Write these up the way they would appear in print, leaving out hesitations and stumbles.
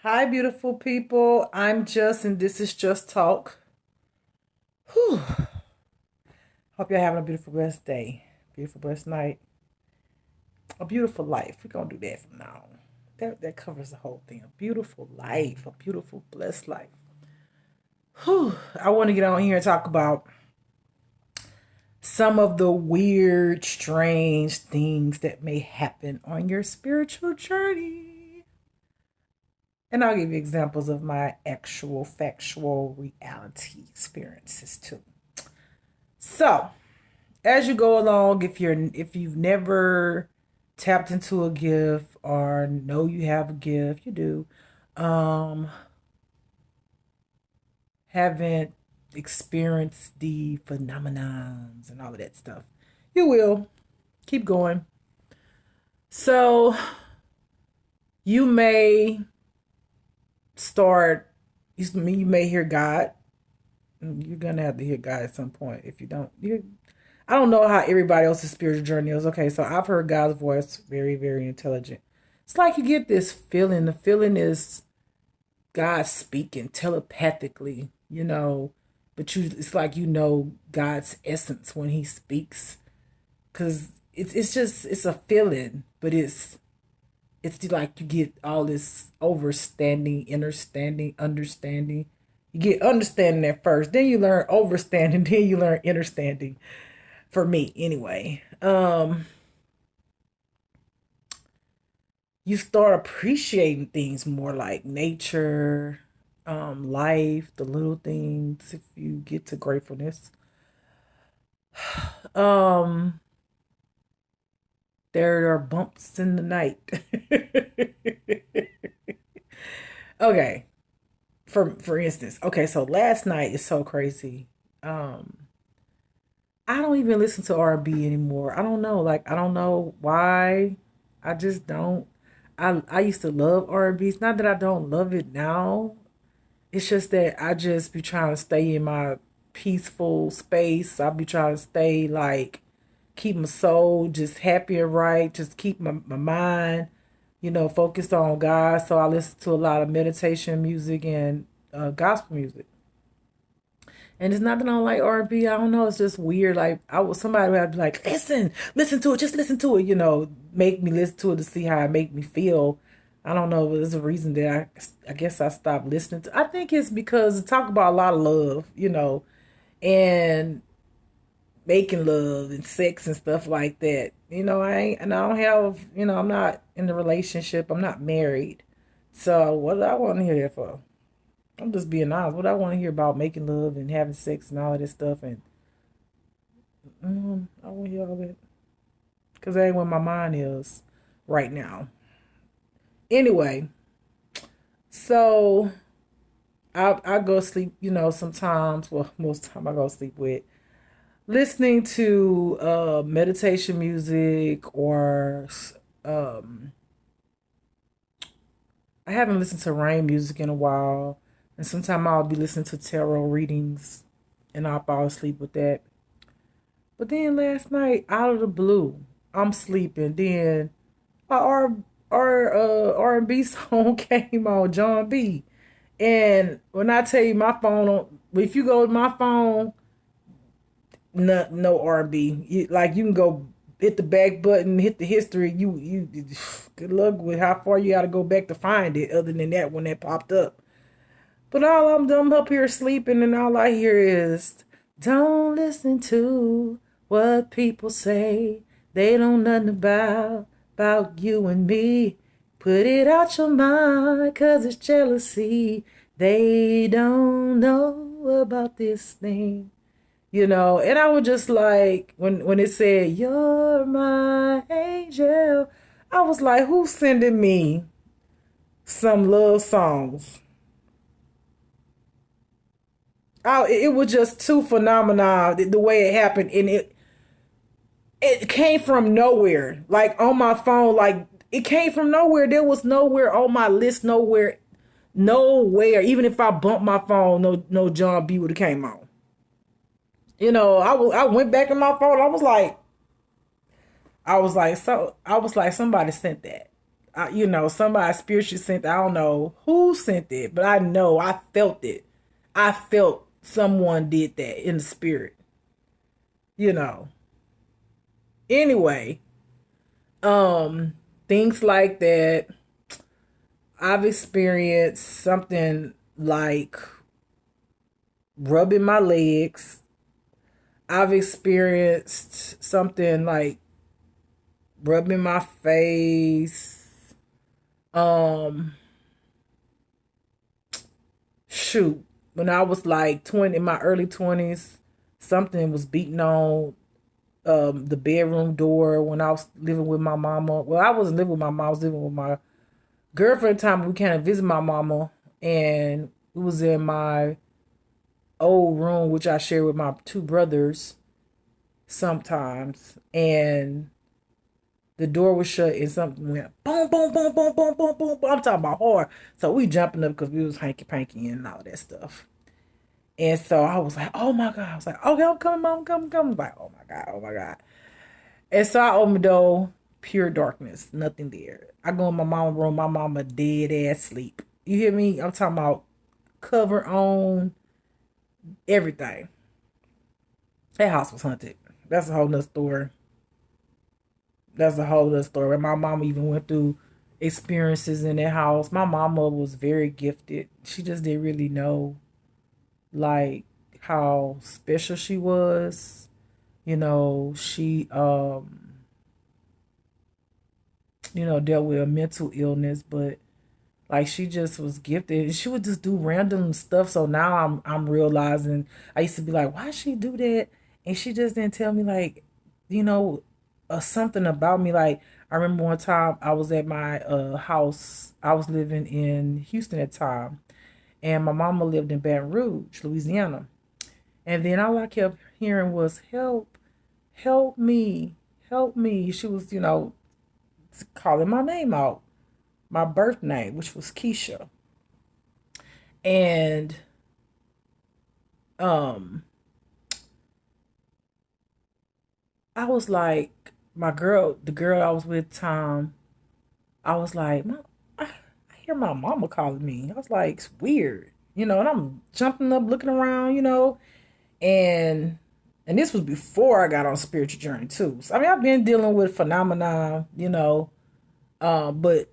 Hi, beautiful people. I'm Just, and this is Just Talk. Whew. Hope you're having a beautiful, blessed day, beautiful, blessed night, a beautiful life. We're gonna do that from now on. That covers the whole thing. A beautiful life, a beautiful, blessed life. Whew. I want to get on here and talk about some of the weird, strange things that may happen on your spiritual journey. And I'll give you examples of my actual, factual reality experiences too. So, as you go along, if you've never tapped into a gift or know you have a gift, you do, um, haven't experienced the phenomenons and all of that stuff, you will keep going. So you may start. You may hear God. You're gonna have to hear God at some point. If you don't, I don't know how everybody else's spiritual journey is. Okay, so I've heard God's voice, very, very intelligent. It's like you get this feeling. The feeling is God speaking telepathically, but it's like God's essence when He speaks, because it's a feeling, but it's like you get all this overstanding, understanding. You get understanding at first, then you learn overstanding, then you learn understanding. For me, anyway, you start appreciating things more, like nature, life, the little things. If you get to gratefulness, um, there are bumps in the night. Okay, for instance, okay, so last night is so crazy. Um, I don't even listen to R&B anymore. I don't know. Like, I don't know why. I just don't. I used to love R&B. It's not that I don't love it now. It's just that I just be trying to stay in my peaceful space. I be trying to stay like keep my soul just happy and right. Just keep my mind, focused on God. So I listen to a lot of meditation music and gospel music. And it's not that I don't like R&B. I don't know. It's just weird. Like somebody would have to be like, listen to it, just listen to it. Make me listen to it to see how it make me feel. I don't know. But there's a reason that I guess I stopped listening to. I think it's because it talk about a lot of love, and making love and sex and stuff like that. I don't have, I'm not in a relationship. I'm not married. So what do I want to hear that for? I'm just being honest. What I want to hear about making love and having sex and all of this stuff, and I want to hear all that because that ain't where my mind is right now. Anyway, so I go to sleep. Sometimes. Well, most of the time I go to sleep with listening to meditation music or um, I haven't listened to rain music in a while, and sometimes I'll be listening to tarot readings, and I'll fall asleep with that. But then last night, out of the blue, I'm sleeping. Then R&B song came on, John B. And when I tell you my phone, if you go to my phone, no R&B. You can go hit the back button, hit the history. You good luck with how far you got to go back to find it. Other than that, when that popped up. But all I'm up here sleeping, and all I hear is, "Don't listen to what people say. They don't nothing about you and me. Put it out your mind, 'cause it's jealousy. They don't know about this thing." And I was just like, when it said, "You're my angel," I was like, who's sending me some love songs? It was just too phenomenal the way it happened, and it came from nowhere. Like on my phone, like it came from nowhere. There was nowhere on my list, nowhere, nowhere. Even if I bumped my phone, no John B would have came on. I went back in my phone. I was like, somebody sent that. Somebody spiritually sent. I don't know who sent it, but I know I felt it. I felt someone did that in the spirit. You know. Anyway, things like that. I've experienced something like rubbing my legs. I've experienced something like rubbing my face. Um, Shoot, when I was like 20, in my early 20s, something was beating on the bedroom door when I was living with my mama. Well, I wasn't living with my mom. I was living with my girlfriend at the time. We kind of visit my mama, and it was in my old room, which I share with my two brothers sometimes. And the door was shut, and something went boom, boom, boom, boom, boom, boom, boom, boom. I'm talking about hard. So we jumping up because we was hanky panky and all that stuff. And so I was like, oh my God. I was like, okay, I'm coming, Mom, I'm coming, I'm coming. I was like, oh my God, oh my God. And so I opened the door, pure darkness, nothing there. I go in my mama's room, my mama dead ass sleep. You hear me? I'm talking about cover on, everything. That house was haunted. That's a whole nother story. That's a whole other story. My mama even went through experiences in that house. My mama was very gifted. She just didn't really know like how special she was. She dealt with a mental illness, but like she just was gifted. And she would just do random stuff. So now I'm realizing I used to be like, why she do that? And she just didn't tell me like, you know, something about me. Like I remember one time I was at my house. I was living in Houston at the time, and my mama lived in Baton Rouge, Louisiana. And then all I kept hearing was help, help me, help me. She was, calling my name out, my birth name, which was Keisha. And um I was like, the girl I was with, Tom, I was like, I hear my mama calling me. I was like, it's weird, and I'm jumping up, looking around, and this was before I got on a spiritual journey too. So, I mean, I've been dealing with phenomena, but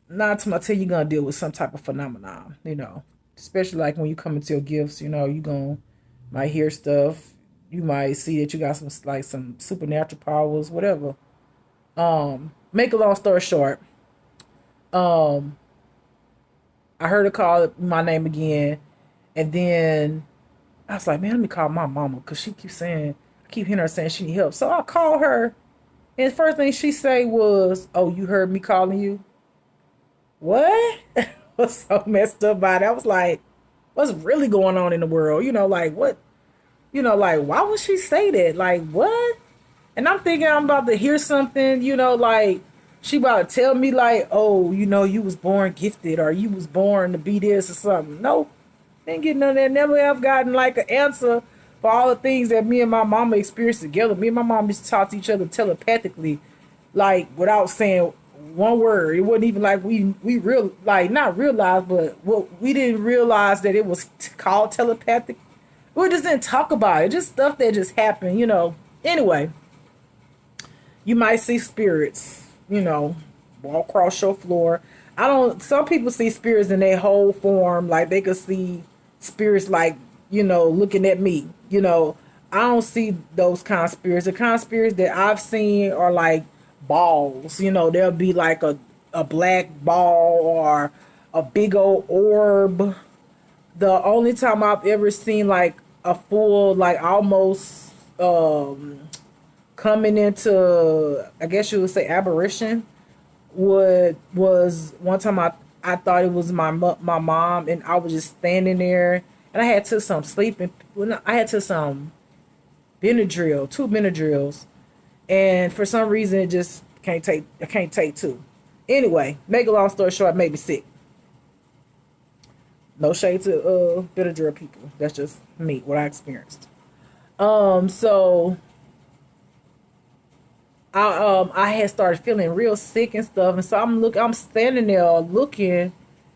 not to my tell you're gonna deal with some type of phenomenon, especially like when you come into your gifts, you gonna might hear stuff, you might see that you got some supernatural powers, whatever. Make a long story short, um, I heard her call my name again, and then I was like, man, let me call my mama because I keep hearing her saying she need help. So I call her, and the first thing she say was, "Oh, you heard me calling you?" What? I was so messed up by it. I was like, what's really going on in the world? Like what? Like why would she say that? Like what? And I'm thinking I'm about to hear something, like she about to tell me like, oh, you was born gifted or you was born to be this or something. Nope. Didn't get none of that. Never have gotten like an answer for all the things that me and my mama experienced together. Me and my mom used to talk to each other telepathically, like without saying one word. It wasn't even like we real like not realized, but what we didn't realize that it was called telepathic. We just didn't talk about it. Just stuff that just happened. Anyway, you might see spirits, walk across your floor. I don't. Some people see spirits in their whole form, like they could see spirits, like looking at me. I don't see those kind of spirits. The kind of spirits that I've seen are like balls. There'll be like a black ball or a big old orb. The only time I've ever seen like a full, like almost coming into, I guess you would say, apparition was one time I thought it was my mom, and I was just standing there, and I had took some sleeping. Well, no, I had took some Benadryl, two Benadryls, and for some reason it just can't take. I can't take two. Anyway, make a long story short, it made me sick. No shade to Benadryl people. That's just me, what I experienced. So I had started feeling real sick and stuff, and so I'm standing there looking,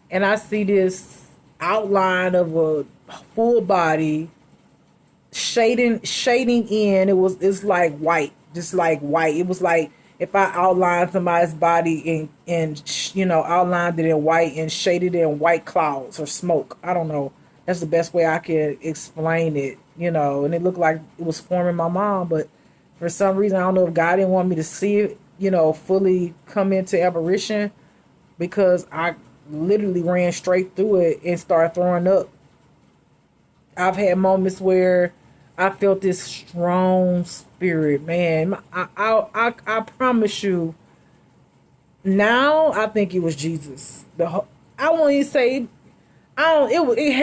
and I see this outline of a full body shading in. It's like white, just like white. It was like if I outlined somebody's body and outlined it in white and shaded it in white clouds or smoke. I don't know. That's the best way I could explain it. And it looked like it was forming my mom, but for some reason I don't know if God didn't want me to see it, fully come into apparition, because I literally ran straight through it and started throwing up. I've had moments where I felt this strong spirit, man. I promise you. Now I think it was Jesus. I won't even say I don't. It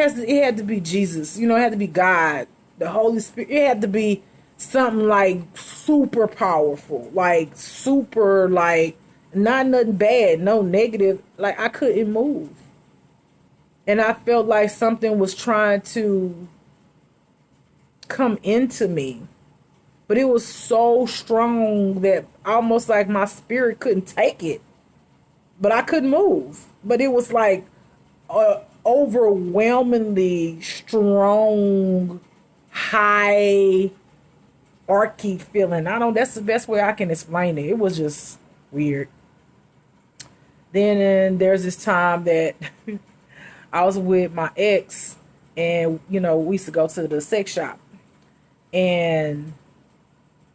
had to be Jesus. It had to be God, the Holy Spirit. It had to be something like super powerful, like super, like not nothing bad, no negative. Like I couldn't move, and I felt like something was trying to come into me, but it was so strong that almost like my spirit couldn't take it, but I couldn't move. But it was like overwhelmingly strong, high, archy feeling. I don't. That's the best way I can explain it. It was just weird. Then there's this time that I was with my ex, and we used to go to the sex shop, and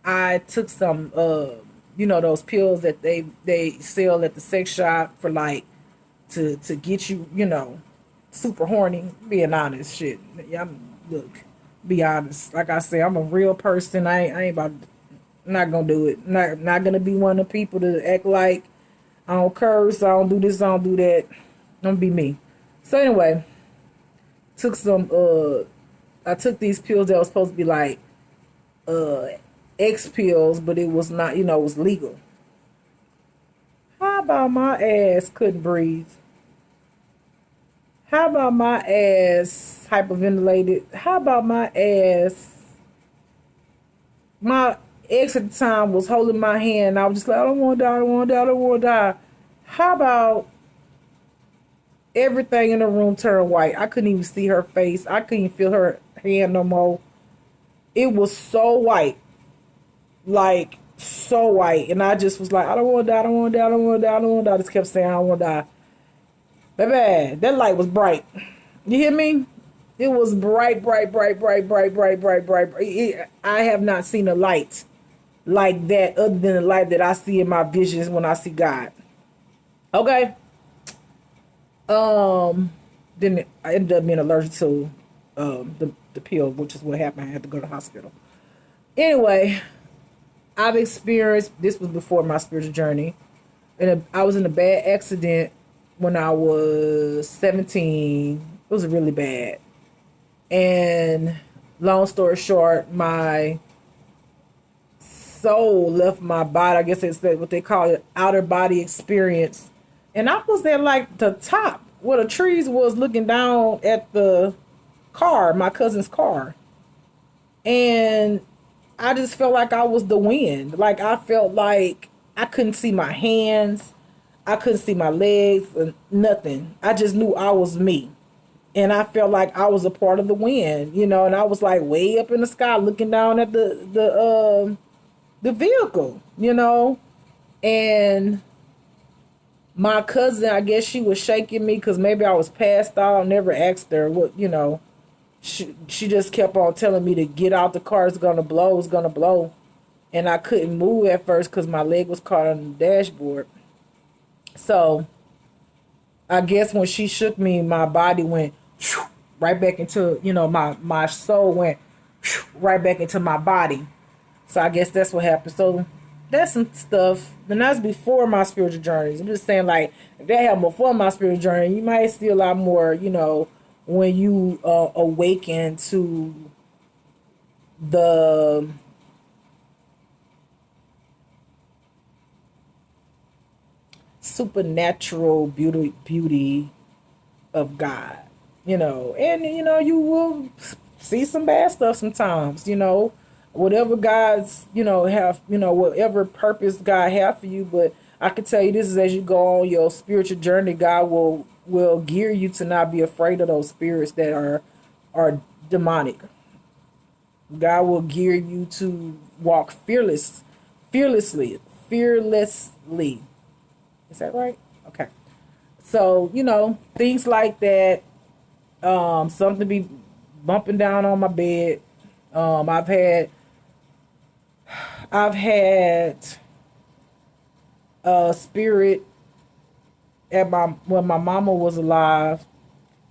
I took some those pills that they sell at the sex shop for, like, to get you super horny. Being honest, shit. Look, be honest. Like I said, I'm a real person. I ain't about. Not gonna do it. Not gonna be one of the people to act like I don't curse. I don't do this. I don't do that. Don't be me. So anyway, took some. I took these pills that was supposed to be like X pills, but it was not. It was legal. How about my ass couldn't breathe? How about my ass hyperventilated? How about my ass? My ex at the time was holding my hand. I was just like, I don't want to die. I don't want to die. I don't want to die. How about everything in the room turned white? I couldn't even see her face. I couldn't even feel her hand no more. It was so white. Like, so white. And I just was like, I don't want to die. I don't want to die. I don't want to die. I don't want to die. I just kept saying, I don't want to die. Baby, that light was bright. You hear me? It was bright, bright, bright, bright, bright, bright, bright, bright. I have not seen a light like that other than the light that I see in my visions when I see God. Okay. Then I ended up being allergic to the pill, which is what happened. I had to go to the hospital. Anyway, I've experienced, this was before my spiritual journey, and I was in a bad accident when I was 17. It was really bad. And long story short, my soul left my body. I guess it's what they call it, outer body experience. And I was at like the top where the trees was, looking down at the car, my cousin's car. And I just felt like I was the wind. Like I felt like I couldn't see my hands. I couldn't see my legs or nothing. I just knew I was me. And I felt like I was a part of the wind, and I was like way up in the sky looking down at the vehicle, and my cousin, I guess she was shaking me because maybe I was passed out. I never asked her what, she just kept on telling me to get out the car. It's going to blow. It's going to blow. And I couldn't move at first because my leg was caught on the dashboard. So I guess when she shook me, my body went right back into, my soul went right back into my body. So I guess that's what happened. So that's some stuff. And that's before my spiritual journeys. I'm just saying, like, if that happened before my spiritual journey, you might see a lot more, when you awaken to the supernatural beauty of God, and you will see some bad stuff sometimes, whatever God's, have, whatever purpose God have for you. But I can tell you this is as you go on your spiritual journey, God will gear you to not be afraid of those spirits that are demonic. God will gear you to walk fearlessly. Is that right? Okay. So, things like that, something be bumping down on my bed. I've had a spirit when my mama was alive,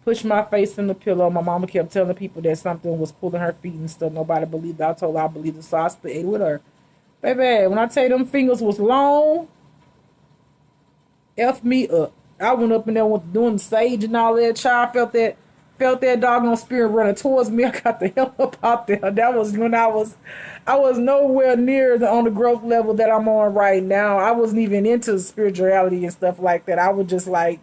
pushed my face in the pillow. My mama kept telling people that something was pulling her feet and stuff. Nobody believed it. I told her I believed it, so I stayed with her. Baby, when I tell you them fingers was long, F me up. I went up in there doing the sage and all that. Child felt that doggone spirit running towards me. I got the hell up out there. That was when I was nowhere near on the growth level that I'm on right now. I wasn't even into spirituality and stuff like that. I was just like,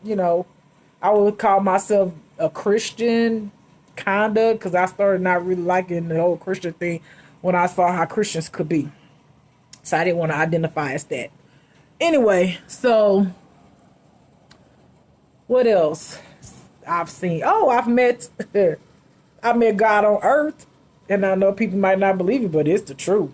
I would call myself a Christian, kinda, because I started not really liking the whole Christian thing when I saw how Christians could be. So I didn't want to identify as that. Anyway, so what else I've seen? Oh, I met God on earth, and I know people might not believe it, but it's the truth.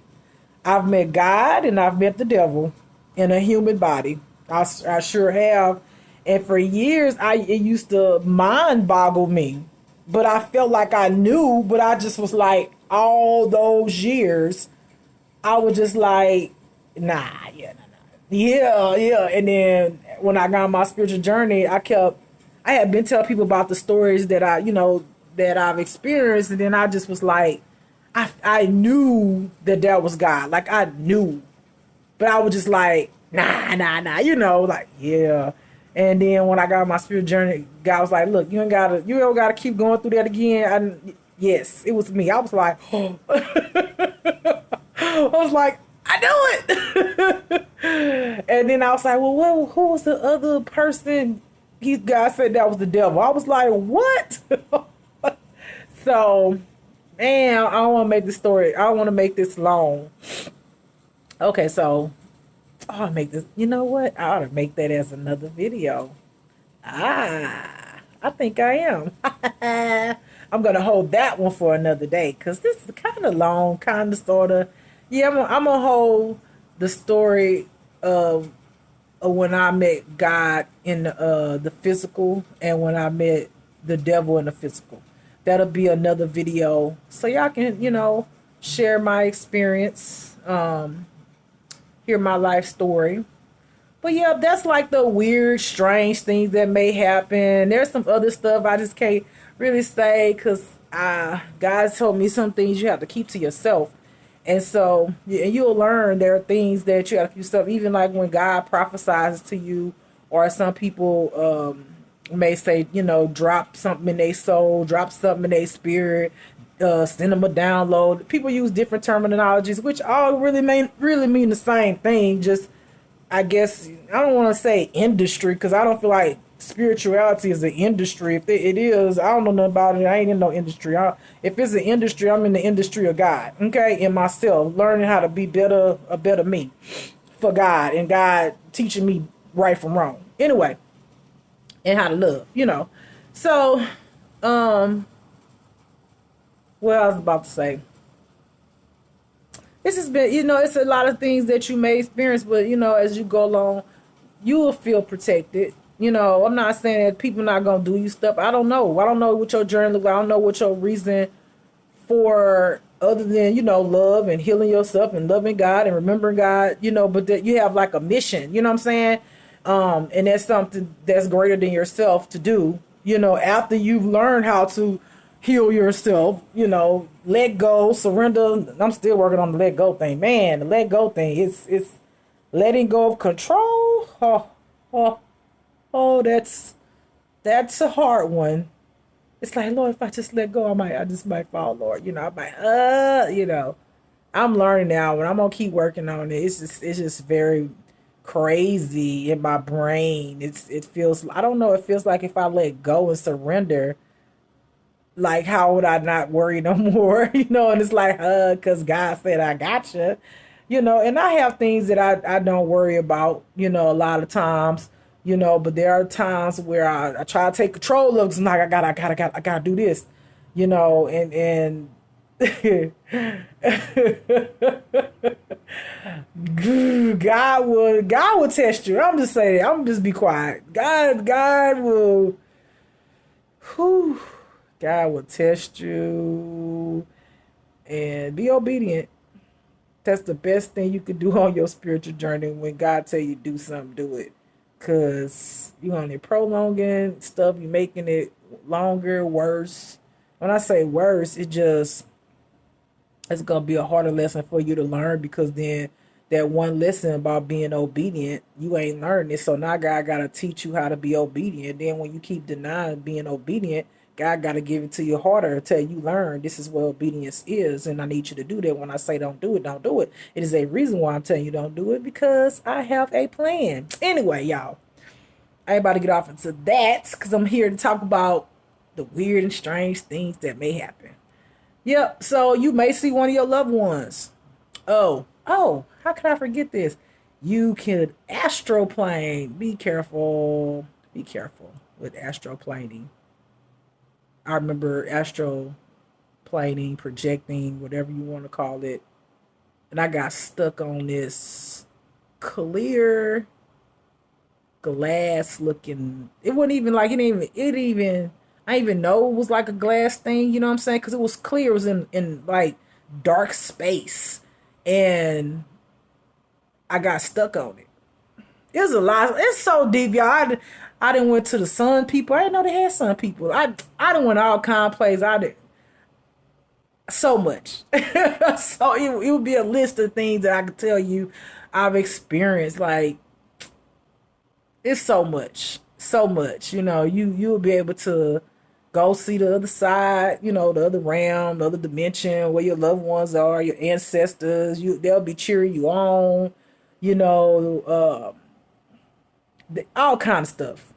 I've met God and I've met the devil in a human body. I sure have. And for years, it used to mind boggle me, but I felt like I knew, but I just was like, all those years, I was just like, nah, yeah, nah, nah. Yeah. And then when I got on my spiritual journey, I had been telling people about the stories that that I've experienced. And then I just was like, I knew that was God. Like I knew, but I was just like, nah, like, yeah. And then when I got on my spiritual journey, God was like, look, you don't gotta keep going through that again. Yes, it was me. I was like, oh. I was like, I knew it. And then I was like, well, who was the other person? God said that was the devil. I was like, what? So, man, I don't want to make this story. I don't want to make this long. Okay, so I'll make this. You know what? I ought to make that as another video. I think I am. I'm gonna hold that one for another day because this is kind of long, kind of sorta. Yeah, I'm gonna hold the story of when I met God in the physical and when I met the devil in the physical. That'll be another video so y'all can share my experience, hear my life story. But yeah, that's like the weird, strange things that may happen. There's some other stuff I just can't really say because God told me some things you have to keep to yourself. And so you'll learn there are things that you have to keep yourself, even like when God prophesies to you, or some people may say, drop something in their soul, drop something in their spirit, send them a download. People use different terminologies, which all really mean the same thing. Just, I guess, I don't want to say industry because I don't feel like spirituality is an industry. If it is, I don't know nothing about it. I ain't in no industry. If it's an industry, I'm in the industry of God. Okay, in myself, learning how to be a better me for God, and God teaching me right from wrong. Anyway, and how to love. So, what I was about to say. This has been, it's a lot of things that you may experience, but as you go along, you will feel protected. I'm not saying that people not gonna do you stuff. I don't know. I don't know what your journey look like. I don't know what your reason for other than love and healing yourself and loving God and remembering God. But that you have like a mission. You know what I'm saying? And that's something that's greater than yourself to do. After you've learned how to heal yourself, let go, surrender. I'm still working on the let go thing, man. The let go thing, it's letting go of control. Oh, that's a hard one. It's like, Lord, if I just let go, I just might fall, Lord. I might, I'm learning now, and I'm gonna keep working on it. It's just very crazy in my brain. It feels, I don't know. It feels like if I let go and surrender, Like, how would I not worry no more? And it's like, because God said I gotcha. And I have things that I don't worry about, a lot of times, but there are times where I try to take control of, 'cause I'm like, I gotta do this, and God will test you. I'm just saying, I'm just be quiet. God will, whew, God will test you and be obedient. That's the best thing you could do on your spiritual journey. When God tell you do something, do it. Cause you only prolonging stuff, you making it longer, worse. When I say worse, it's gonna be a harder lesson for you to learn, because then that one lesson about being obedient, you ain't learned it. So now God gotta teach you how to be obedient. Then when you keep denying being obedient, God gotta give it to you harder until you learn this is what obedience is, and I need you to do that. When I say don't do it, don't do it. It is a reason why I'm telling you don't do it, because I have a plan. Anyway, y'all, I ain't about to get off into that, because I'm here to talk about the weird and strange things that may happen. Yep. So you may see one of your loved ones. Oh, how could I forget this? You could astroplane. Be careful. Be careful with astroplaning. I remember astroplaning, projecting, whatever you want to call it. And I got stuck on this clear glass looking. It wasn't even like I didn't even know it was like a glass thing, you know what I'm saying? Because it was clear. It was in like dark space. And I got stuck on it. It was a lot. It's so deep, y'all. I didn't went to the Sun People. I didn't know they had Sun People. I didn't went all kind of places. I did so much. So it would be a list of things that I could tell you I've experienced. Like, it's so much, so much. You'll be able to go see the other side, the other realm, the other dimension where your loved ones are, your ancestors. They'll be cheering you on, you know, uh, all kind of stuff,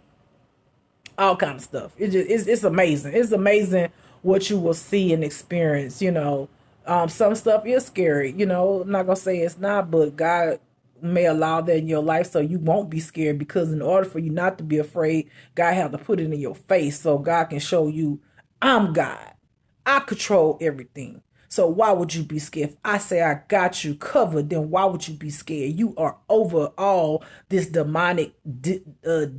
all kind of stuff. It's amazing. It's amazing what you will see and experience. Some stuff is scary. I'm not gonna say it's not, but God may allow that in your life so you won't be scared, because in order for you not to be afraid, God have to put it in your face so God can show you, I'm God. I control everything. So why would you be scared? If I say I got you covered, then why would you be scared? You are over all this demonic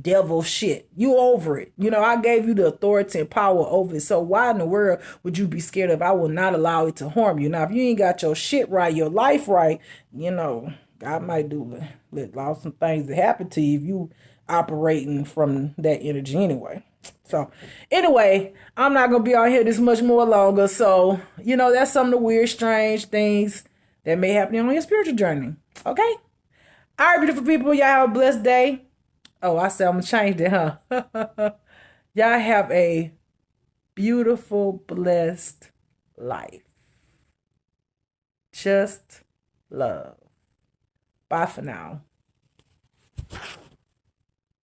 devil shit. You over it. I gave you the authority and power over it. So why in the world would you be scared if I will not allow it to harm you? Now, if you ain't got your shit right, your life right, God might allow some things to happen to you if you operating from that energy anyway. So, anyway, I'm not gonna be on here this much more longer. So, that's some of the weird, strange things that may happen on your spiritual journey. Okay? All right, beautiful people, y'all have a blessed day. Oh, I said I'm gonna change it, huh? Y'all have a beautiful, blessed life. Just love. Bye for now.